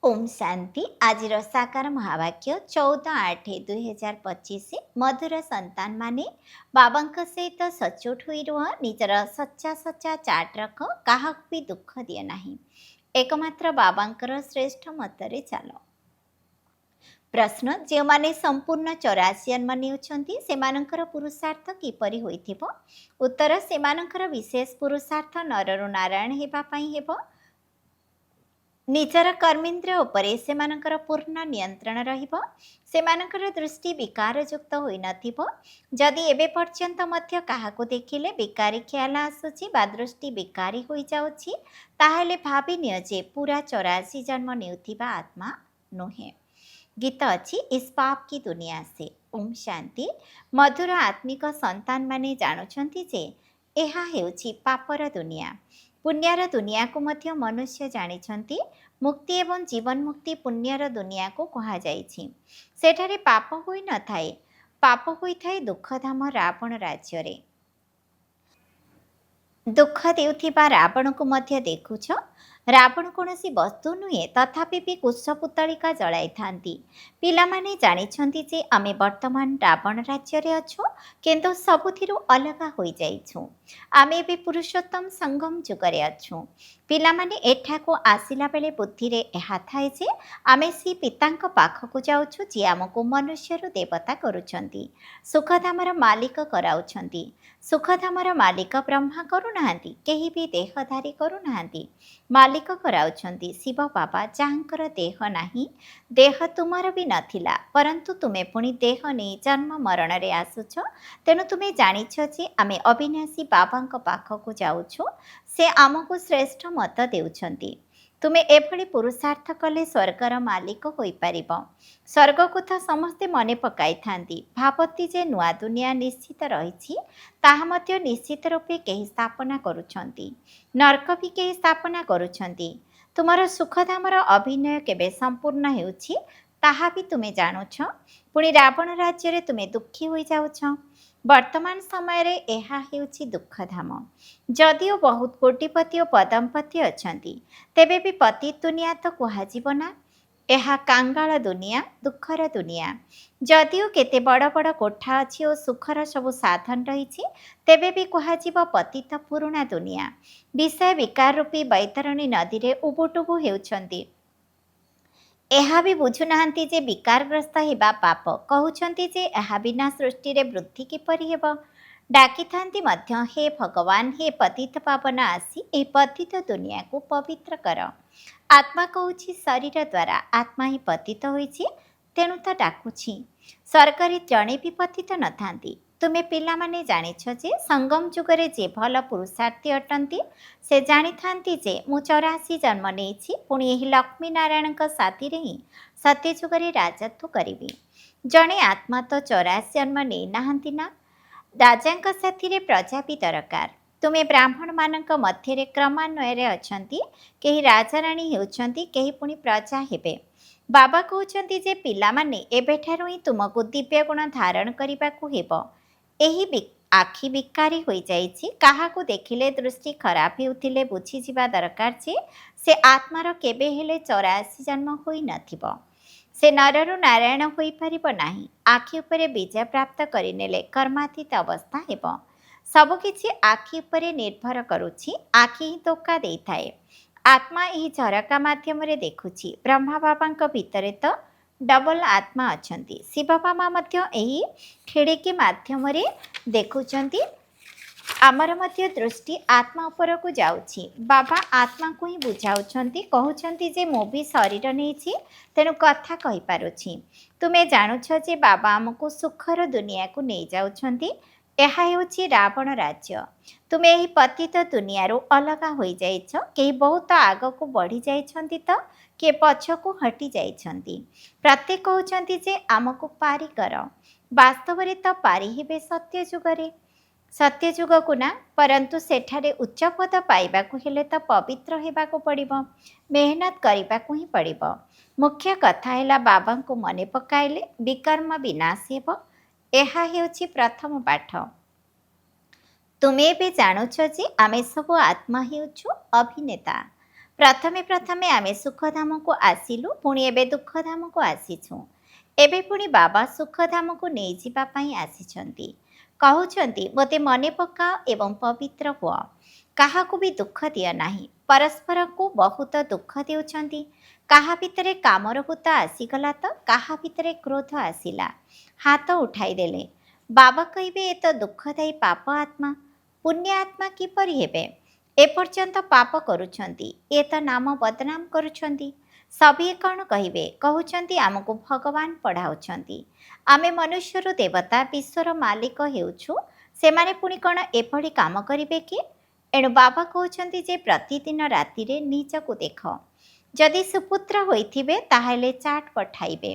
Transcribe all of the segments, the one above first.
ओम शांति आज साकार महावाक्य 14/8/2025 मधुर संतान माने बाबा सहित सचोट हुई रुह निजर सच्चा सच्चा चाट रख क्या भी दुख दिए नहीं एकमात्र बाबांकर श्रेष्ठ मतरे चल प्रश्न जो माने संपूर्ण 84 जन्म नेउछंती सेमानंकर पुरुषार्थ किपरि होइथिबो उत्तर सेमानंकर विशेष पुरुषार्थ नररु नारायण हेबा पई हेबो ନିଜର କର୍ମେନ୍ଦ୍ରିୟ ଉପରେ ସେମାନଙ୍କର ପୂର୍ଣ୍ଣ ନିୟନ୍ତ୍ରଣ ରହିବ ସେମାନଙ୍କର ଦୃଷ୍ଟି ବିକାରଯୁକ୍ତ ହୋଇନଥିବ ଯଦି ଏବେ ପର୍ଯ୍ୟନ୍ତ ମଧ୍ୟ କାହାକୁ ଦେଖିଲେ ବିକାରୀ ଖିଆଲ ଆସୁଛି ବା ଦୃଷ୍ଟି ବିକାରୀ ହୋଇଯାଉଛି ତାହେଲେ ଭାବି ନିଅ ଯେ ପୁରା 84 ଜନ୍ମ ନେଉଥିବା ଆତ୍ମା ନୁହେଁ। ଗୀତ ଅଛି ଇସ୍ ପାପ କି ଦୁନିଆ ସେ ଓମ୍ ଶାନ୍ତି ମଧୁର ଆତ୍ମିକ ସନ୍ତାନ ମାନେ ଜାଣୁଛନ୍ତି ଯେ ଏହା ହେଉଛି ପାପର ଦୁନିଆ। ପୁଣ୍ୟର ଦୁନିଆକୁ ମଧ୍ୟ ମନୁଷ୍ୟ ଜାଣିଛନ୍ତି। ମୁକ୍ତି ଏବଂ ଜୀବନ ମୁକ୍ତି ପୁଣ୍ୟର ଦୁନିଆକୁ କୁହାଯାଇଛି। ସେଠାରେ ପାପ ହୋଇନଥାଏ, ପାପ ହୋଇଥାଏ ଦୁଃଖଧାମ ରାବଣ ରାଜ୍ୟରେ। ଦୁଃଖ ଦେଉଥିବା ରାବଣକୁ ମଧ୍ୟ ଦେଖୁଛ। ରାବଣ କୌଣସି ବସ୍ତୁ ନୁହେଁ, ତଥାପି ବି କୁଶ ପୁତଳିକା ଜଳାଇଥାନ୍ତି। ପିଲାମାନେ ଜାଣିଛନ୍ତି ଯେ ଆମେ ବର୍ତ୍ତମାନ ରାବଣ ରାଜ୍ୟରେ ଅଛୁ, କିନ୍ତୁ ସବୁଥିରୁ ଅଲଗା ହୋଇଯାଇଛୁ। ଆମେ ଏବେ ପୁରୁଷୋତ୍ତମ ସଙ୍ଗମ ଯୁଗରେ ଅଛୁ। ପିଲାମାନେ ଏଠାକୁ ଆସିଲା ବେଳେ ବୁଦ୍ଧିରେ ଏହା ଥାଏ ଯେ ଆମେ ସେ ପିତାଙ୍କ ପାଖକୁ ଯାଉଛୁ ଯିଏ ଆମକୁ ମନୁଷ୍ୟରୁ ଦେବତା କରୁଛନ୍ତି, ସୁଖଧାମର ମାଲିକ କରାଉଛନ୍ତି। ସୁଖଧାମର ମାଲିକ ବ୍ରହ୍ମା କରୁନାହାନ୍ତି, କେହି ବି ଦେହଧାରୀ କରୁନାହାନ୍ତି, ମାଲିକ କରାଉଛନ୍ତି ଶିବ ବାବା ଯାହାଙ୍କର ଦେହ ନାହିଁ। ଦେହ ତୁମର ବି ନଥିଲା, ପରନ୍ତୁ ତୁମେ ପୁଣି ଦେହ ନେଇ ଜନ୍ମ ମରଣରେ ଆସୁଛ। ତେଣୁ ତୁମେ ଜାଣିଛ ଯେ ଆମେ ଅବିନାଶୀ ବାବାଙ୍କ ପାଖକୁ ଯାଉଛୁ। ସେ ଆମକୁ ଶ୍ରେଷ୍ଠ ମତ ଦେଉଛନ୍ତି। ତୁମେ ଏଭଳି ପୁରୁଷାର୍ଥ କଲେ ସ୍ୱର୍ଗର ମାଲିକ ହୋଇପାରିବ। ସ୍ୱର୍ଗକୁ ତ ସମସ୍ତେ ମନେ ପକାଇଥାନ୍ତି, ଭାବନ୍ତି ଯେ ନୂଆ ଦୁନିଆ ନିଶ୍ଚିତ ରହିଛି, ତାହା ମଧ୍ୟ ନିଶ୍ଚିତ ରୂପେ କେହି ସ୍ଥାପନା କରୁଛନ୍ତି, ନର୍କ ବି କେହି ସ୍ଥାପନା କରୁଛନ୍ତି। ତୁମର ସୁଖଧାମର ଅଭିନୟ କେବେ ସମ୍ପୂର୍ଣ୍ଣ ହେଉଛି ତାହା ବି ତୁମେ ଜାଣୁଛ। ପୁଣି ରାବଣ ରାଜ୍ୟରେ ତୁମେ ଦୁଃଖୀ ହୋଇଯାଉଛ। ବର୍ତ୍ତମାନ ସମୟରେ ଏହା ହେଉଛି ଦୁଃଖଧାମ। ଯଦିଓ ବହୁତ କୋଟିପତି ଓ ପଦମପତି ଅଛନ୍ତି, ତେବେ ବି ପତି ଦୁନିଆ ତ କୁହାଯିବ ନା। ଏହା କାଙ୍ଗାଳ ଦୁନିଆ, ଦୁଃଖର ଦୁନିଆ। ଯଦିଓ କେତେ ବଡ଼ ବଡ଼ କୋଠା ଅଛି ଓ ସୁଖର ସବୁ ସାଧନ ରହିଛି, ତେବେ ବି କୁହାଯିବ ପତିତ ପୁରୁଣା ଦୁନିଆ। ବିଷୟ ବିକାର ରୂପୀ ବୈତରଣୀ ନଦୀରେ ଉବୁଟୁବୁ ହେଉଛନ୍ତି। ଏହା ବି ବୁଝୁନାହାନ୍ତି ଯେ ବିକାରଗ୍ରସ୍ତ ହେବା ପାପ। କହୁଛନ୍ତି ଯେ ଏହା ବିନା ସୃଷ୍ଟିରେ ବୃଦ୍ଧି କିପରି ହେବ। ଡାକିଥାନ୍ତି ମଧ୍ୟ, ହେ ଭଗବାନ, ହେ ପତିତ ପାବନ ଆସି ଏହି ପତିତ ଦୁନିଆକୁ ପବିତ୍ର କର। ଆତ୍ମା କହୁଛି ଶରୀର ଦ୍ୱାରା ଆତ୍ମା ହିଁ ପତିତ ହୋଇଛି, ତେଣୁ ତ ଡାକୁଛି। ସ୍ୱର୍ଗରେ ଜଣେ ବି ପତିତ ନଥାନ୍ତି। ତୁମେ ପିଲାମାନେ ଜାଣିଛ ଯେ ସଙ୍ଗମ ଯୁଗରେ ଯେ ଭଲ ପୁରୁଷାର୍ଥୀ ଅଟନ୍ତି, ସେ ଜାଣିଥାନ୍ତି ଯେ ମୁଁ 84 ଜନ୍ମ ନେଇଛି, ପୁଣି ଏହି ଲକ୍ଷ୍ମୀ ନାରାୟଣଙ୍କ ସାଥିରେ ହିଁ ସତ୍ୟ ଯୁଗରେ ରାଜତ୍ୱ କରିବି। ଜଣେ ଆତ୍ମା ତ 84 ଜନ୍ମ ନେଇନାହାନ୍ତି ନା। ରାଜାଙ୍କ ସାଥିରେ ପ୍ରଜା ବି ଦରକାର। ତୁମେ ବ୍ରାହ୍ମଣମାନଙ୍କ ମଧ୍ୟରେ କ୍ରମାନ୍ୱୟରେ ଅଛନ୍ତି। କେହି ରାଜାରାଣୀ ହେଉଛନ୍ତି, କେହି ପୁଣି ପ୍ରଜା ହେବେ। ବାବା କହୁଛନ୍ତି ଯେ ପିଲାମାନେ ଏବେଠାରୁ ହିଁ ତୁମକୁ ଦିବ୍ୟ ଗୁଣ ଧାରଣ କରିବାକୁ ହେବ। ଏହି ଆଖି ବିକାରୀ ହୋଇଯାଇଛି। କାହାକୁ ଦେଖିଲେ ଦୃଷ୍ଟି ଖରାପ ହେଉଥିଲେ ବୁଝିଯିବା ଦରକାର ଯେ ସେ ଆତ୍ମାର କେବେ ହେଲେ 84 ଜନ୍ମ ହୋଇନଥିବ। ସେ ନରରୁ ନାରାୟଣ ହୋଇପାରିବ ନାହିଁ। ଆଖି ଉପରେ ବିଜୟ ପ୍ରାପ୍ତ କରିନେଲେ କର୍ମାତୀତ ଅବସ୍ଥା ହେବ। ସବୁକିଛି ଆଖି ଉପରେ ନିର୍ଭର କରୁଛି। ଆଖି ହିଁ ଧୋକା ଦେଇଥାଏ। ଆତ୍ମା ଏହି ଝରକା ମାଧ୍ୟମରେ ଦେଖୁଛି। ବ୍ରହ୍ମା ବାବାଙ୍କ ଭିତରେ ତ ଡବଲ ଆତ୍ମା ଅଛନ୍ତି। ଶିବ ବାବା ମଧ୍ୟ ଏହି ଖିଡ଼ିକି ମାଧ୍ୟମରେ ଦେଖୁଛନ୍ତି। ଆମର ମଧ୍ୟ ଦୃଷ୍ଟି ଆତ୍ମା ଉପରକୁ ଯାଉଛି। ବାବା ଆତ୍ମାକୁ ହିଁ ବୁଝାଉଛନ୍ତି, କହୁଛନ୍ତି ଯେ ମୁଁ ବି ଶରୀର ନେଇଛି, ତେଣୁ କଥା କହିପାରୁଛି। ତୁମେ ଜାଣୁଛ ଯେ ବାବା ଆମକୁ ସୁଖର ଦୁନିଆକୁ ନେଇଯାଉଛନ୍ତି। ଏହା ହେଉଛି ରାବଣ ରାଜ୍ୟ। ତୁମେ ଏହି ପତିତ ଦୁନିଆରୁ ଅଲଗା ହୋଇଯାଇଛ। କେହି ବହୁତ ଆଗକୁ ବଢ଼ିଯାଇଛନ୍ତି ତ କିଏ ପଛକୁ ହଟି ଯାଇଛନ୍ତି। ପ୍ରତ୍ୟେକ କହୁଛନ୍ତି ଯେ ଆମକୁ ପାରି କର। ବାସ୍ତବରେ ତ ପାରି ହେବେ ସତ୍ୟ ଯୁଗରେ। ସତ୍ୟ ଯୁଗକୁ ନା, ପରନ୍ତୁ ସେଠାରେ ଉଚ୍ଚ ପଦ ପାଇବାକୁ ହେଲେ ତ ପବିତ୍ର ହେବାକୁ ପଡ଼ିବ, ମେହନତ କରିବାକୁ ହିଁ ପଡ଼ିବ। ମୁଖ୍ୟ କଥା ହେଲା ବାବାଙ୍କୁ ମନେ ପକାଇଲେ ବିକର୍ମ ବିନାଶ ହେବ। ଏହା ହେଉଛି ପ୍ରଥମ ପାଠ। ତୁମେ ଏବେ ଜାଣୁଛ ଯେ ଆମେ ସବୁ ଆତ୍ମା ହେଉଛୁ ଅଭିନେତା। ପ୍ରଥମେ ପ୍ରଥମେ ଆମେ ସୁଖଧାମକୁ ଆସିଲୁ, ପୁଣି ଏବେ ଦୁଃଖଧାମକୁ ଆସିଛୁ। ଏବେ ପୁଣି ବାବା ସୁଖଧାମକୁ ନେଇଯିବା ପାଇଁ ଆସିଛନ୍ତି। କହୁଛନ୍ତି ମୋତେ ମନେ ପକାଅ ଏବଂ ପବିତ୍ର ହୁଅ। କାହାକୁ ବି ଦୁଃଖ ଦିଅ ନାହିଁ। ପରସ୍ପରକୁ ବହୁତ ଦୁଃଖ ଦେଉଛନ୍ତି। କାହା ଭିତରେ କାମର ଭୂତ ଆସିଗଲା ତ କାହା ଭିତରେ କ୍ରୋଧ ଆସିଲା, ହାତ ଉଠାଇଦେଲେ। ବାବା କହିବେ ଏ ତ ଦୁଃଖଦାୟୀ ପାପ ଆତ୍ମା। ପୁଣ୍ୟ ଆତ୍ମା କିପରି ହେବେ? ଏପର୍ଯ୍ୟନ୍ତ ପାପ କରୁଛନ୍ତି, ଏ ତ ନାମ ବଦନାମ କରୁଛନ୍ତି। ସଭିଏ କ'ଣ କହିବେ? କହୁଛନ୍ତି ଆମକୁ ଭଗବାନ ପଢ଼ାଉଛନ୍ତି। ଆମେ ମନୁଷ୍ୟରୁ ଦେବତା, ବିଶ୍ୱର ମାଲିକ ହେଉଛୁ। ସେମାନେ ପୁଣି କ'ଣ ଏଭଳି କାମ କରିବେ କି? ଏଣୁ ବାବା କହୁଛନ୍ତି ଯେ ପ୍ରତିଦିନ ରାତିରେ ନିଜକୁ ଦେଖ। ଯଦି ସୁପୁତ୍ର ହୋଇଥିବେ ତାହେଲେ ଚାଟ୍ ପଠାଇବେ।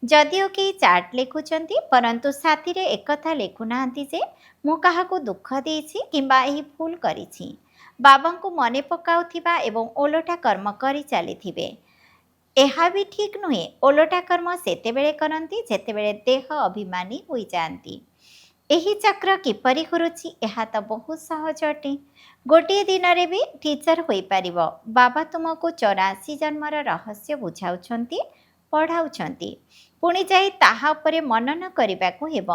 ଯଦିଓ କେହି ଚାଟ୍ ଲେଖୁଛନ୍ତି, ପରନ୍ତୁ ସାଥିରେ ଏକଥା ଲେଖୁନାହାନ୍ତି ଯେ ମୁଁ କାହାକୁ ଦୁଃଖ ଦେଇଛି କିମ୍ବା ଏହି ଭୁଲ କରିଛି। ବାବାଙ୍କୁ ମନେ ପକାଉଥିବା ଏବଂ ଓଲଟା କର୍ମ କରି ଚାଲିଥିବେ। ଏହା ବି ଠିକ୍ ନୁହେଁ। ଓଲଟା କର୍ମ ସେତେବେଳେ କରନ୍ତି ଯେତେବେଳେ ଦେହ ଅଭିମାନୀ ହୋଇଯାଆନ୍ତି। ଏହି ଚକ୍ର କିପରି ଘୁରୁଛି? ଏହା ତ ବହୁତ ସହଜ ଅଟେ। ଗୋଟିଏ ଦିନରେ ବି ଟିଚର ହୋଇପାରିବ। ବାବା ତୁମକୁ 84 ଜନ୍ମର ରହସ୍ୟ ବୁଝାଉଛନ୍ତି, ପଢ଼ାଉଛନ୍ତି। ପୁଣି ଯାଇ ତାହା ଉପରେ ମନନ କରିବାକୁ ହେବ।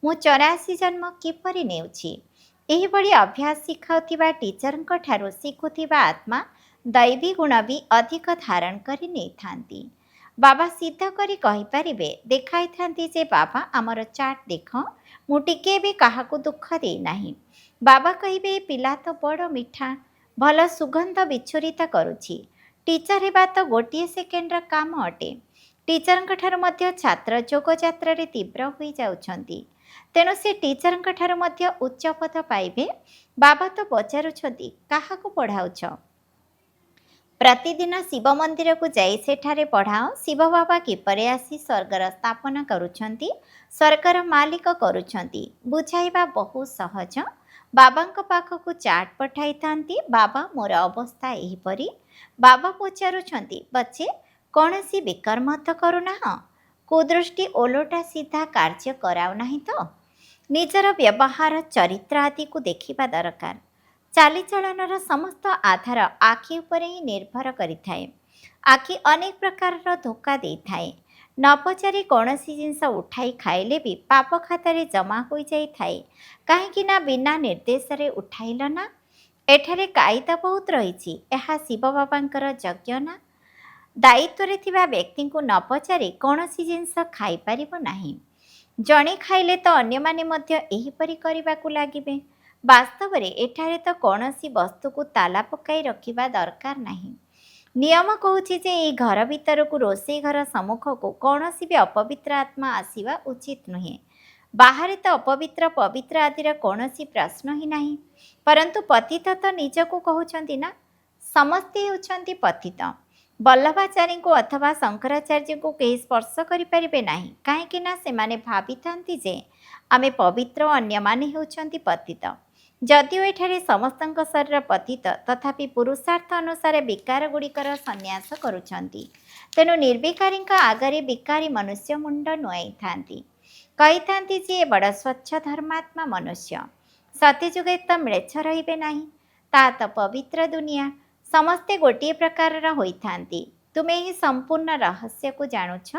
ମୁଁ 84 ଜନ୍ମ କିପରି ନେଉଛି? ଏହିଭଳି ଅଭ୍ୟାସ ଶିଖାଉଥିବା ଟିଚରଙ୍କ ଠାରୁ ଶିଖୁଥିବା ଆତ୍ମା ଦୈବୀ ଗୁଣ ବି ଅଧିକ ଧାରଣ କରି ନେଇଥାନ୍ତି। ବାବା ସିଦ୍ଧ କରି କହିପାରିବେ, ଦେଖାଇଥାନ୍ତି ଯେ ବାବା ଆମର ଚାଟ୍ ଦେଖ, ମୁଁ ଟିକିଏ ବି କାହାକୁ ଦୁଃଖ ଦେଇନାହିଁ। ବାବା କହିବେ ଏ ପିଲା ତ ବଡ଼ ମିଠା, ଭଲ ସୁଗନ୍ଧ ବିଚ୍ଛୁରିତ କରୁଛି। ଟିଚର ହେବା ତ ଗୋଟିଏ ସେକେଣ୍ଡର କାମ ଅଟେ। ଟିଚରଙ୍କ ଠାରୁ ମଧ୍ୟ ଛାତ୍ର ଯୋଗଯାତ୍ରାରେ ତୀବ୍ର ହୋଇଯାଉଛନ୍ତି। ତେଣୁ ସେ ଟିଚରଙ୍କ ଠାରୁ ମଧ୍ୟ ଉଚ୍ଚ ପଦ ପାଇବେ। ବାବା ତ ପଚାରୁଛନ୍ତି କାହାକୁ ପଢ଼ାଉଛ? ପ୍ରତିଦିନ ଶିବ ମନ୍ଦିରକୁ ଯାଇ ସେଠାରେ ପଢ଼ାଅ। ଶିବ ବାବା କିପରି ଆସି ସ୍ୱର୍ଗର ସ୍ଥାପନା କରୁଛନ୍ତି, ସ୍ୱର୍ଗର ମାଲିକ କରୁଛନ୍ତି। ବୁଝାଇବା ବହୁତ ସହଜ। ବାବାଙ୍କ ପାଖକୁ ଚାଟ୍ ପଠାଇଥାନ୍ତି, ବାବା ମୋର ଅବସ୍ଥା ଏହିପରି। ବାବା ପଚାରୁଛନ୍ତି ବଚ୍ଚେ କୌଣସି ବିକର୍ମ ତ କରୁନାହଁ? କୁଦୃଷ୍ଟି ଓଲଟା ସିଧା କାର୍ଯ୍ୟ କରାଉ ନାହିଁ ତ? ନିଜର ବ୍ୟବହାର, ଚରିତ୍ର ଆଦିକୁ ଦେଖିବା ଦରକାର। ଚାଲିଚଳନର ସମସ୍ତ ଆଧାର ଆଖି ଉପରେ ହିଁ ନିର୍ଭର କରିଥାଏ। ଆଖି ଅନେକ ପ୍ରକାରର ଧୋକା ଦେଇଥାଏ। ନ ପଚାରି କୌଣସି ଜିନିଷ ଉଠାଇ ଖାଇଲେ ବି ପାପ ଖାତାରେ ଜମା ହୋଇଯାଇଥାଏ। କାହିଁକି ନା ବିନା ନିର୍ଦ୍ଦେଶରେ ଉଠାଇଲ ନା। ଏଠାରେ କାଇଦା ବହୁତ ରହିଛି। ଏହା ଶିବ ବାବାଙ୍କର ଯଜ୍ଞ ନା। ଦାୟିତ୍ୱରେ ଥିବା ବ୍ୟକ୍ତିଙ୍କୁ ନ ପଚାରି କୌଣସି ଜିନିଷ ଖାଇପାରିବ ନାହିଁ। ଜଣେ ଖାଇଲେ ତ ଅନ୍ୟମାନେ ମଧ୍ୟ ଏହିପରି କରିବାକୁ ଲାଗିବେ। ବାସ୍ତବରେ ଏଠାରେ ତ କୌଣସି ବସ୍ତୁକୁ ତାଲା ପକାଇ ରଖିବା ଦରକାର ନାହିଁ। ନିୟମ କହୁଛି ଯେ ଏହି ଘର ଭିତରକୁ, ରୋଷେଇ ଘର ସମ୍ମୁଖକୁ କୌଣସି ବି ଅପବିତ୍ର ଆତ୍ମା ଆସିବା ଉଚିତ ନୁହେଁ। ବାହାରେ ତ ଅପବିତ୍ର ପବିତ୍ର ଆଦିର କୌଣସି ପ୍ରଶ୍ନ ହିଁ ନାହିଁ। ପରନ୍ତୁ ପତିତ ତ ନିଜକୁ କହୁଛନ୍ତି ନା। ସମସ୍ତେ ହେଉଛନ୍ତି ପତିତ। ବଲ୍ଲଭାଚାରୀଙ୍କୁ ଅଥବା ଶଙ୍କରାଚାର୍ଯ୍ୟଙ୍କୁ କେହି ସ୍ପର୍ଶ କରିପାରିବେ ନାହିଁ। କାହିଁକି ନା ସେମାନେ ଭାବିଥାନ୍ତି ଯେ ଆମେ ପବିତ୍ର ଓ ଅନ୍ୟମାନେ ହେଉଛନ୍ତି ପତିତ। ଯଦିଓ ଏଠାରେ ସମସ୍ତଙ୍କ ଶରୀର ପତିତ, ତଥାପି ପୁରୁଷାର୍ଥ ଅନୁସାରେ ବିକାରଗୁଡ଼ିକର ସନ୍ନ୍ୟାସ କରୁଛନ୍ତି। ତେଣୁ ନିର୍ବିକାରୀଙ୍କ ଆଗରେ ବିକାରୀ ମନୁଷ୍ୟ ମୁଣ୍ଡ ନୁଆଇଥାନ୍ତି। କହିଥାନ୍ତି ଯେ ଏ ବଡ଼ ସ୍ୱଚ୍ଛ ଧର୍ମାତ୍ମା ମନୁଷ୍ୟ। ସତ୍ୟଯୁଗେ ତ ମ୍ଳେଚ୍ଛ ରହିବେ ନାହିଁ। ତାହା ତ ପବିତ୍ର ଦୁନିଆ। ସମସ୍ତେ ଗୋଟିଏ ପ୍ରକାରର ହୋଇଥାନ୍ତି। ତୁମେ ଏହି ସମ୍ପୂର୍ଣ୍ଣ ରହସ୍ୟକୁ ଜାଣୁଛ।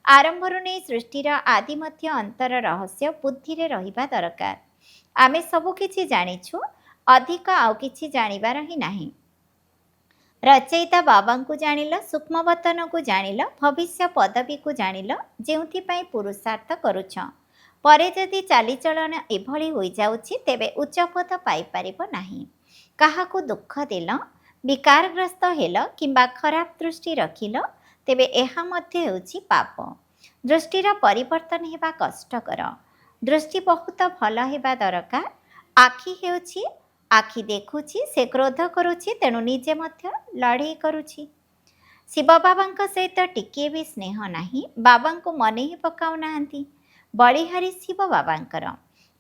ଆରମ୍ଭରୁ ନେଇ ସୃଷ୍ଟିର ଆଦି ମଧ୍ୟ ଅନ୍ତର ରହସ୍ୟ ବୁଦ୍ଧିରେ ରହିବା ଦରକାର। ଆମେ ସବୁ କିଛି ଜାଣିଛୁ, ଅଧିକ ଆଉ କିଛି ଜାଣିବାର ହିଁ ନାହିଁ। ରଚୟିତା ବାବାଙ୍କୁ ଜାଣିଲ, ସୂକ୍ଷ୍ମବତନକୁ ଜାଣିଲ, ଭବିଷ୍ୟ ପଦବୀକୁ ଜାଣିଲ, ଯେଉଁଥିପାଇଁ ପୁରୁଷାର୍ଥ କରୁଛ। ପରେ ଯଦି ଚାଲିଚଳନ ଏଭଳି ହୋଇଯାଉଛି, ତେବେ ଉଚ୍ଚପଦ ପାଇପାରିବ ନାହିଁ। କାହାକୁ ଦୁଃଖ ଦେଲ, ବିକାରଗ୍ରସ୍ତ ହେଲ କିମ୍ବା ଖରାପ ଦୃଷ୍ଟି ରଖିଲ, ତେବେ ଏହା ମଧ୍ୟ ହେଉଛି ପାପ। ଦୃଷ୍ଟିର ପରିବର୍ତ୍ତନ ହେବା କଷ୍ଟକର। ଦୃଷ୍ଟି ବହୁତ ଭଲ ହେବା ଦରକାର। ଆଖି ଦେଖୁଛି, ସେ କ୍ରୋଧ କରୁଛି, ତେଣୁ ନିଜେ ମଧ୍ୟ ଲଢ଼େଇ କରୁଛି। ଶିବ ବାବାଙ୍କ ସହିତ ଟିକିଏ ବି ସ୍ନେହ ନାହିଁ। ବାବାଙ୍କୁ ମନେ ହିଁ ପକାଉନାହାନ୍ତି। ବଳିହାରି ଶିବ ବାବାଙ୍କର।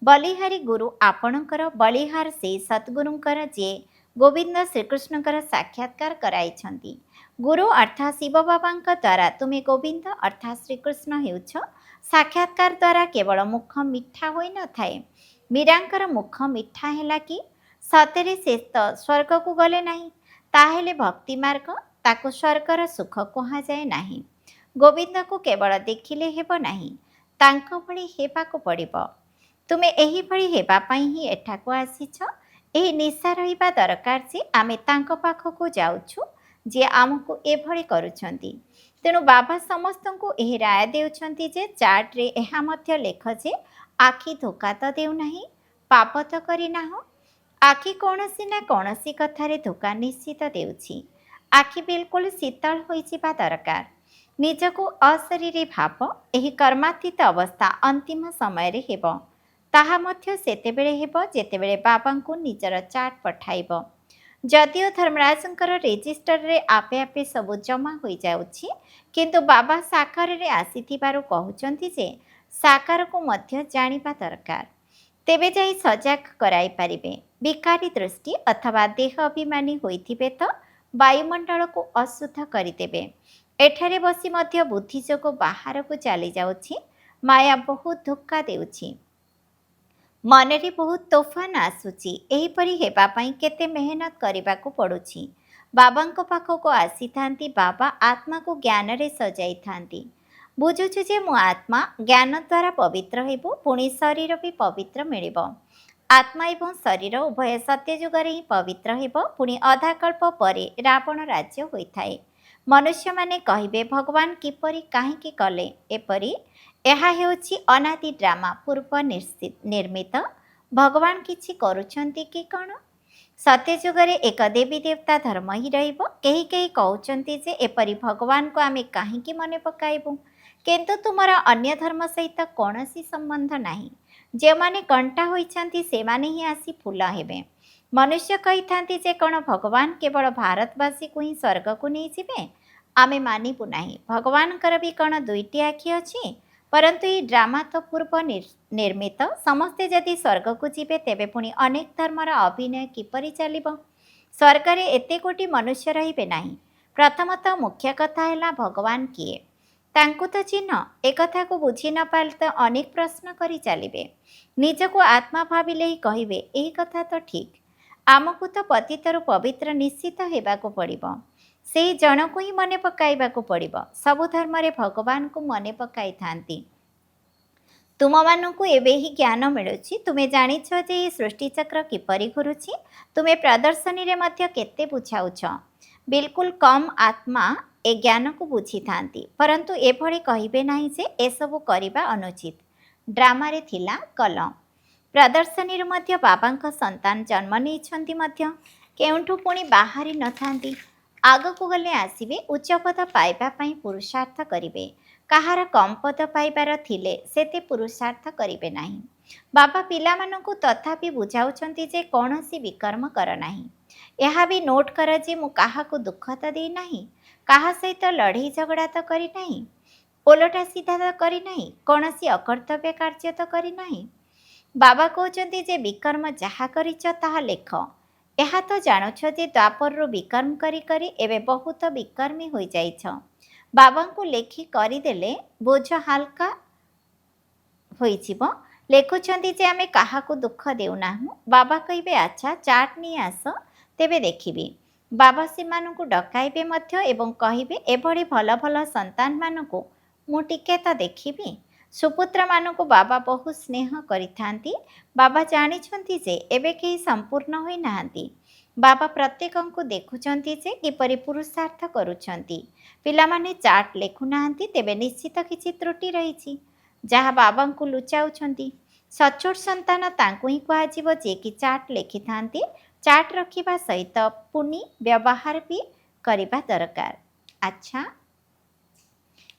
ବଳିହାରି ଗୁରୁ ଆପଣଙ୍କର। ବଳିହାର ସେଇ ସଦ୍ଗୁରୁଙ୍କର ଯିଏ ଗୋବିନ୍ଦ ଶ୍ରୀକୃଷ୍ଣଙ୍କର ସାକ୍ଷାତକାର କରାଇଛନ୍ତି। ଗୁରୁ ଅର୍ଥାତ୍ ଶିବ ବାବାଙ୍କ ଦ୍ୱାରା ତୁମେ ଗୋବିନ୍ଦ ଅର୍ଥାତ୍ ଶ୍ରୀକୃଷ୍ଣ ହେଉଛ। ସାକ୍ଷାତକାର ଦ୍ୱାରା କେବଳ ମୁଖ ମିଠା ହୋଇନଥାଏ। ମୀରାଙ୍କର ମୁଖ ମିଠା ହେଲା କି? ସତରେ ସେ ତ ସ୍ୱର୍ଗକୁ ଗଲେ ନାହିଁ। ତାହେଲେ ଭକ୍ତି ମାର୍ଗ, ତାକୁ ସ୍ୱର୍ଗର ସୁଖ କୁହାଯାଏ ନାହିଁ। ଗୋବିନ୍ଦକୁ କେବଳ ଦେଖିଲେ ହେବ ନାହିଁ, ତାଙ୍କ ଭଳି ହେବାକୁ ପଡ଼ିବ। ତୁମେ ଏହିଭଳି ହେବା ପାଇଁ ହିଁ ଏଠାକୁ ଆସିଛ। ଏହି ନିଶା ରହିବା ଦରକାର ଯେ ଆମେ ତାଙ୍କ ପାଖକୁ ଯାଉଛୁ ଯିଏ ଆମକୁ ଏଭଳି କରୁଛନ୍ତି। ତେଣୁ ବାବା ସମସ୍ତଙ୍କୁ ଏହି ରାୟ ଦେଉଛନ୍ତି ଯେ ଚାର୍ଟରେ ଏହା ମଧ୍ୟ ଲେଖ ଯେ ଆଖି ଧୋକା ତ ଦେଉନାହିଁ, ପାପ ତ କରିନାହଁ। ଆଖି କୌଣସି ନା କୌଣସି କଥାରେ ଧୋକା ନିଶ୍ଚିତ ଦେଉଛି। ଆଖି ବିଲକୁଲ ଶୀତଳ ହୋଇଯିବା ଦରକାର। ନିଜକୁ ଅଶରୀରୀ ଭାବ। ଏହି କର୍ମାତୀତ ଅବସ୍ଥା ଅନ୍ତିମ ସମୟରେ ହେବ। ତାହା ମଧ୍ୟ ସେତେବେଳେ ହେବ ଯେତେବେଳେ ବାବାଙ୍କୁ ନିଜର ଚାର୍ଟ ପଠାଇବ। ଯଦିଓ ଧର୍ମରାଜଙ୍କର ରେଜିଷ୍ଟରରେ ଆପେ ଆପେ ସବୁ ଜମା ହୋଇଯାଉଛି, କିନ୍ତୁ ବାବା ସାକାରରେ ଆସିଥିବାରୁ କହୁଛନ୍ତି ଯେ ସାକାରକୁ ମଧ୍ୟ ଜାଣିବା ଦରକାର। ତେବେ ଯାଇ ସଜାଗ କରାଇ ପାରିବେ। ବିକାରୀ ଦୃଷ୍ଟି ଅଥବା ଦେହ ଅଭିମାନୀ ହୋଇଥିବେ ତ ବାୟୁମଣ୍ଡଳକୁ ଅଶୁଦ୍ଧ କରିଦେବେ। ଏଠାରେ ବସି ମଧ୍ୟ ବୁଦ୍ଧି ଯୋଗୁଁ ବାହାରକୁ ଚାଲିଯାଉଛି। ମାୟା ବହୁତ ଧୋକା ଦେଉଛି। ମନରେ ବହୁତ ତୋଫାନ ଆସୁଛି। ଏହିପରି ହେବା ପାଇଁ କେତେ ମେହନତ କରିବାକୁ ପଡ଼ୁଛି। ବାବାଙ୍କ ପାଖକୁ ଆସିଥାନ୍ତି, ବାବା ଆତ୍ମାକୁ ଜ୍ଞାନରେ ସଜାଇଥାନ୍ତି। ବୁଝୁଛୁ ଯେ ମୁଁ ଆତ୍ମା, ଜ୍ଞାନ ଦ୍ୱାରା ପବିତ୍ର ହେବୁ, ପୁଣି ଶରୀର ବି ପବିତ୍ର ମିଳିବ। ଆତ୍ମା ଏବଂ ଶରୀର ଉଭୟ ସତ୍ୟଯୁଗରେ ହିଁ ପବିତ୍ର ହେବ, ପୁଣି ଅଧାକଳ୍ପ ପରେ ରାବଣ ରାଜ୍ୟ ହୋଇଥାଏ। ମନୁଷ୍ୟମାନେ କହିବେ ଭଗବାନ କିପରି କାହିଁକି କଲେ ଏପରି? ଏହା ହେଉଛି ଅନାଦି ଡ୍ରାମା, ପୂର୍ବ ନିର୍ମିତ। ଭଗବାନ କିଛି କରୁଛନ୍ତି କି କ'ଣ? ସତ୍ୟଯୁଗରେ ଏକ ଦେବୀ ଦେବତା ଧର୍ମ ହିଁ ରହିବ। କେହି କେହି କହୁଛନ୍ତି ଯେ ଏପରି ଭଗବାନଙ୍କୁ ଆମେ କାହିଁକି ମନେ ପକାଇବୁ? କିନ୍ତୁ ତୁମର ଅନ୍ୟ ଧର୍ମ ସହିତ କୌଣସି ସମ୍ବନ୍ଧ ନାହିଁ। ଯେଉଁମାନେ କଣ୍ଟା ହୋଇଛନ୍ତି ସେମାନେ ହିଁ ଆସି ଫୁଲ ହେବେ। ମନୁଷ୍ୟ କହିଥାନ୍ତି ଯେ କ'ଣ ଭଗବାନ କେବଳ ଭାରତବାସୀକୁ ହିଁ ସ୍ୱର୍ଗକୁ ନେଇଯିବେ? ଆମେ ମାନିବୁ ନାହିଁ। ଭଗବାନଙ୍କର ବି କ'ଣ ଦୁଇଟି ଆଖି ଅଛି? ପରନ୍ତୁ ଏହି ଡ୍ରାମା ତ ପୂର୍ବ ନିର୍ମିତ। ସମସ୍ତେ ଯଦି ସ୍ୱର୍ଗକୁ ଯିବେ ତେବେ ପୁଣି ଅନେକ ଧର୍ମର ଅଭିନୟ କିପରି ଚାଲିବ? ସ୍ୱର୍ଗରେ ଏତେ କୋଟି ମନୁଷ୍ୟ ରହିବେ ନାହିଁ। ପ୍ରଥମତଃ ମୁଖ୍ୟ କଥା ହେଲା ଭଗବାନ କିଏ? ତାଙ୍କୁ ତ ଚିହ୍ନ। ଏକଥାକୁ ବୁଝି ନ ପାରିଲେ ତ ଅନେକ ପ୍ରଶ୍ନ କରି ଚାଲିବେ। ନିଜକୁ ଆତ୍ମା ଭାବିଲେ ହିଁ କହିବେ ଏହି କଥା ତ ଠିକ୍। ଆମକୁ ତ ପତିତରୁ ପବିତ୍ର ନିଶ୍ଚିତ ହେବାକୁ ପଡ଼ିବ। ସେହି ଜଣକୁ ହିଁ ମନେ ପକାଇବାକୁ ପଡ଼ିବ। ସବୁ ଧର୍ମରେ ଭଗବାନଙ୍କୁ ମନେ ପକାଇଥାନ୍ତି। ତୁମମାନଙ୍କୁ ଏବେ ହିଁ ଜ୍ଞାନ ମିଳୁଛି। ତୁମେ ଜାଣିଛ ଯେ ଏହି ସୃଷ୍ଟିଚକ୍ର କିପରି ଘୁରୁଛି। ତୁମେ ପ୍ରଦର୍ଶନୀରେ ମଧ୍ୟ କେତେ ବୁଝାଉଛ। ବିଲକୁଲ କମ୍ ଆତ୍ମା ଏ ଜ୍ଞାନକୁ ବୁଝିଥାନ୍ତି। ପରନ୍ତୁ ଏଭଳି କହିବେ ନାହିଁ ଯେ ଏସବୁ କରିବା ଅନୁଚିତ। ଡ୍ରାମାରେ ଥିଲା କଲ। ପ୍ରଦର୍ଶନୀରୁ ମଧ୍ୟ ବାବାଙ୍କ ସନ୍ତାନ ଜନ୍ମ ନେଇଛନ୍ତି ମଧ୍ୟ। କେଉଁଠୁ ପୁଣି ବାହାରି ନଥାନ୍ତି। ଆଗକୁ ଗଲେ ଆସିବେ, ଉଚ୍ଚପଦ ପାଇବା ପାଇଁ ପୁରୁଷାର୍ଥ କରିବେ। କାହାର କମ୍ ପଦ ପାଇବାର ଥିଲେ ସେତେ ପୁରୁଷାର୍ଥ କରିବେ ନାହିଁ। ବାବା ପିଲାମାନଙ୍କୁ ତଥାପି ବୁଝାଉଛନ୍ତି ଯେ କୌଣସି ବିକର୍ମ କର ନାହିଁ। ଏହା ବି ନୋଟ୍ କର ଯେ ମୁଁ କାହାକୁ ଦୁଃଖ ତ ଦେଇନାହିଁ, କାହା ସହିତ ଲଢ଼େଇ ଝଗଡ଼ା ତ କରିନାହିଁ, ଓଲଟା ସିଧା ତ କରିନାହିଁ, କୌଣସି ଅକର୍ତ୍ତବ୍ୟ କାର୍ଯ୍ୟ ତ କରିନାହିଁ। ବାବା କହୁଛନ୍ତି ଯେ ବିକର୍ମ ଯାହା କରିଛ ତାହା ଲେଖ। ଏହା ତ ଜାଣୁଛ ଯେ ଦ୍ୱାପରରୁ ବିକର୍ମ କରି କରି ଏବେ ବହୁତ ବିକର୍ମୀ ହୋଇଯାଇଛ। ବାବାଙ୍କୁ ଲେଖି କରିଦେଲେ ବୋଝ ହାଲକା ହୋଇଯିବ। ଲେଖୁଛନ୍ତି ଯେ ଆମେ କାହାକୁ ଦୁଃଖ ଦେଉନାହୁଁ। ବାବା କହିବେ ଆଚ୍ଛା ଚାର୍ଟ ନେଇ ଆସ, ତେବେ ଦେଖିବି। ବାବା ସେମାନଙ୍କୁ ଡକାଇବେ ମଧ୍ୟ ଏବଂ କହିବେ ଏଭଳି ଭଲ ଭଲ ସନ୍ତାନମାନଙ୍କୁ ମୁଁ ଟିକେ ତ ଦେଖିବି। ସୁପୁତ୍ରମାନଙ୍କୁ ବାବା ବହୁ ସ୍ନେହ କରିଥାନ୍ତି। ବାବା ଜାଣିଛନ୍ତି ଯେ ଏବେ କେହି ସମ୍ପୂର୍ଣ୍ଣ ହୋଇନାହାନ୍ତି। ବାବା ପ୍ରତ୍ୟେକଙ୍କୁ ଦେଖୁଛନ୍ତି ଯେ କିପରି ପୁରୁଷାର୍ଥ କରୁଛନ୍ତି। ପିଲାମାନେ ଚାର୍ଟ ଲେଖୁନାହାନ୍ତି, ତେବେ ନିଶ୍ଚିତ କିଛି ତ୍ରୁଟି ରହିଛି ଯାହା ବାବାଙ୍କୁ ଲୁଚାଉଛନ୍ତି। ସଚ୍ଚୋଟ ସନ୍ତାନ ତାଙ୍କୁ ହିଁ କୁହାଯିବ ଯିଏକି ଚାର୍ଟ ଲେଖିଥାନ୍ତି। ଚାର୍ଟ ରଖିବା ସହିତ ପୁଣି ବ୍ୟବହାର ବି କରିବା ଦରକାର। ଆଚ୍ଛା,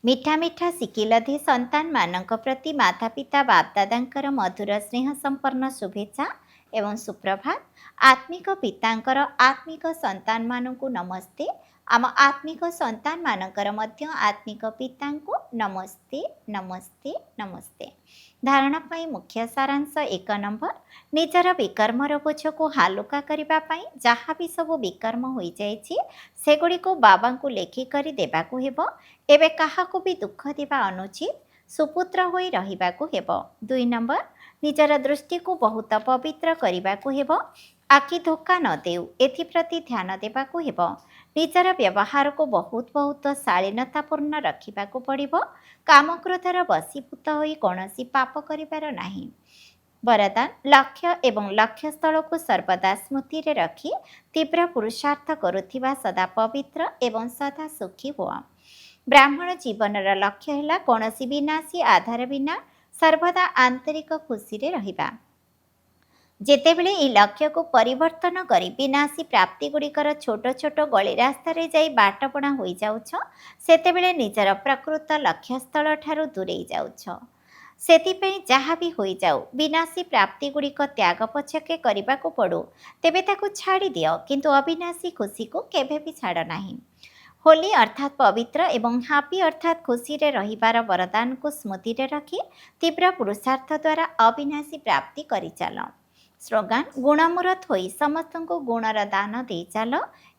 ମିଠା ମିଠା ଶିକିଲଧି ସନ୍ତାନମାନଙ୍କ ପ୍ରତି ମାତାପିତା ବାପଦାଦାଙ୍କର ମଧୁର ସ୍ନେହ ସମ୍ପନ୍ନ ଶୁଭେଚ୍ଛା ଏବଂ ସୁପ୍ରଭାତ। ଆତ୍ମିକ ପିତାଙ୍କର ଆତ୍ମିକ ସନ୍ତାନମାନଙ୍କୁ ନମସ୍ତେ। ଆମ ଆତ୍ମିକ ସନ୍ତାନମାନଙ୍କର ମଧ୍ୟ ଆତ୍ମିକ ପିତାଙ୍କୁ ନମସ୍ତେ ନମସ୍ତେ ନମସ୍ତେ। ଧାରଣା ପାଇଁ ମୁଖ୍ୟ ସାରାଂଶ 1 ନମ୍ବର, ନିଜର ବିକର୍ମର ବୋଝକୁ ହାଲୁକା କରିବା ପାଇଁ ଯାହା ବି ସବୁ ବିକର୍ମ ହୋଇଯାଇଛି ସେଗୁଡ଼ିକୁ ବାବାଙ୍କୁ ଲେଖିକରି ଦେବାକୁ ହେବ। ଏବେ କାହାକୁ ବି ଦୁଃଖ ଦେବା ଅନୁଚିତ। ସୁପୁତ୍ର ହୋଇ ରହିବାକୁ ହେବ। 2 ନମ୍ବର, ନିଜର ଦୃଷ୍ଟିକୁ ବହୁତ ପବିତ୍ର କରିବାକୁ ହେବ। ଆଖି ଧୋକା ନ ଦେଉ ଏଥିପ୍ରତି ଧ୍ୟାନ ଦେବାକୁ ହେବ। ନିଜର ବ୍ୟବହାରକୁ ବହୁତ ଶାଳୀନତାପୂର୍ଣ୍ଣ ରଖିବାକୁ ପଡ଼ିବ। କାମକ୍ରୋଧର ବଶୀଭୂତ ହୋଇ କୌଣସି ପାପ କରିବାର ନାହିଁ। ବରଦାନ, ଲକ୍ଷ୍ୟ ଏବଂ ଲକ୍ଷ୍ୟସ୍ଥଳକୁ ସର୍ବଦା ସ୍ମୃତିରେ ରଖି ତୀବ୍ର ପୁରୁଷାର୍ଥ କରୁଥିବା ସଦା ପବିତ୍ର ଏବଂ ସଦା ସୁଖୀ ହୁଅ। ବ୍ରାହ୍ମଣ ଜୀବନର ଲକ୍ଷ୍ୟ ହେଲା କୌଣସି ବିନାଶୀ ଆଧାର ବିନା ସର୍ବଦା ଆନ୍ତରିକ ଖୁସିରେ ରହିବା। ଯେତେବେଳେ ଏହି ଲକ୍ଷ୍ୟକୁ ପରିବର୍ତ୍ତନ କରି ବିନାଶୀ ପ୍ରାପ୍ତିଗୁଡ଼ିକର ଛୋଟ ଛୋଟ ଗଳି ରାସ୍ତାରେ ଯାଇ ବାଟବଣା ହୋଇଯାଉଛ, ସେତେବେଳେ ନିଜର ପ୍ରକୃତ ଲକ୍ଷ୍ୟସ୍ଥଳଠାରୁ ଦୂରେଇ ଯାଉଛ। ସେଥିପାଇଁ ଯାହା ବି ହୋଇଯାଉ, ବିନାଶୀ ପ୍ରାପ୍ତିଗୁଡ଼ିକ ତ୍ୟାଗ ପଛକେ କରିବାକୁ ପଡ଼ୁ, ତେବେ ତାକୁ ଛାଡ଼ିଦିଅ, କିନ୍ତୁ ଅବିନାଶୀ ଖୁସିକୁ କେବେ ବି ଛାଡ଼ ନାହିଁ। ହୋଲି ଅର୍ଥାତ୍ ପବିତ୍ର ଏବଂ ହାପି ଅର୍ଥାତ୍ ଖୁସିରେ ରହିବାର ବରଦାନକୁ ସ୍ମୃତିରେ ରଖି ତୀବ୍ର ପୁରୁଷାର୍ଥ ଦ୍ୱାରା ଅବିନାଶୀ ପ୍ରାପ୍ତି କରିଚାଲ। ସ୍ଲୋଗାନ, ଗୁଣମୂରତ ହୋଇ ସମସ୍ତଙ୍କୁ ଗୁଣର ଦାନ ଦେଇ ଚାଲ,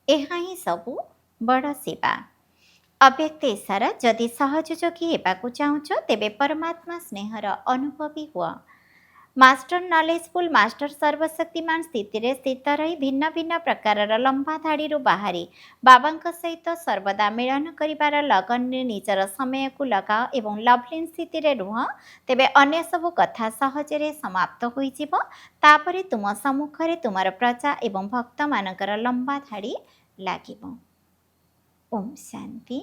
ଏହା ହିଁ ସବୁ ବଡ଼ ସେବା। ଅବ୍ୟକ୍ତ ଇଶାରା, ଯଦି ସହଯୋଗୀ ହେବାକୁ ଚାହୁଁଛ, ତେବେ ପରମାତ୍ମା ସ୍ନେହର ଅନୁଭବୀ ହୁଅ। ମାଷ୍ଟର ନଲେଜଫୁଲ୍, ମାଷ୍ଟର ସର୍ବଶକ୍ତିମାନ ସ୍ଥିତିରେ ସ୍ଥିତ ରହି ଭିନ୍ନ ଭିନ୍ନ ପ୍ରକାରର ଲମ୍ବା ଧାଡ଼ିରୁ ବାହାରି ବାବାଙ୍କ ସହିତ ସର୍ବଦା ମିଳନ କରିବାର ଲଗନରେ ନିଜର ସମୟକୁ ଲଗାଅ ଏବଂ ଲଭ୍ଲିନ୍ ସ୍ଥିତିରେ ରୁହ, ତେବେ ଅନ୍ୟ ସବୁ କଥା ସହଜରେ ସମାପ୍ତ ହୋଇଯିବ। ତାପରେ ତୁମ ସମ୍ମୁଖରେ ତୁମର ପ୍ରଜା ଏବଂ ଭକ୍ତମାନଙ୍କର ଲମ୍ବା ଧାଡ଼ି ଲାଗିବ। ଓମ୍ ଶାନ୍ତି।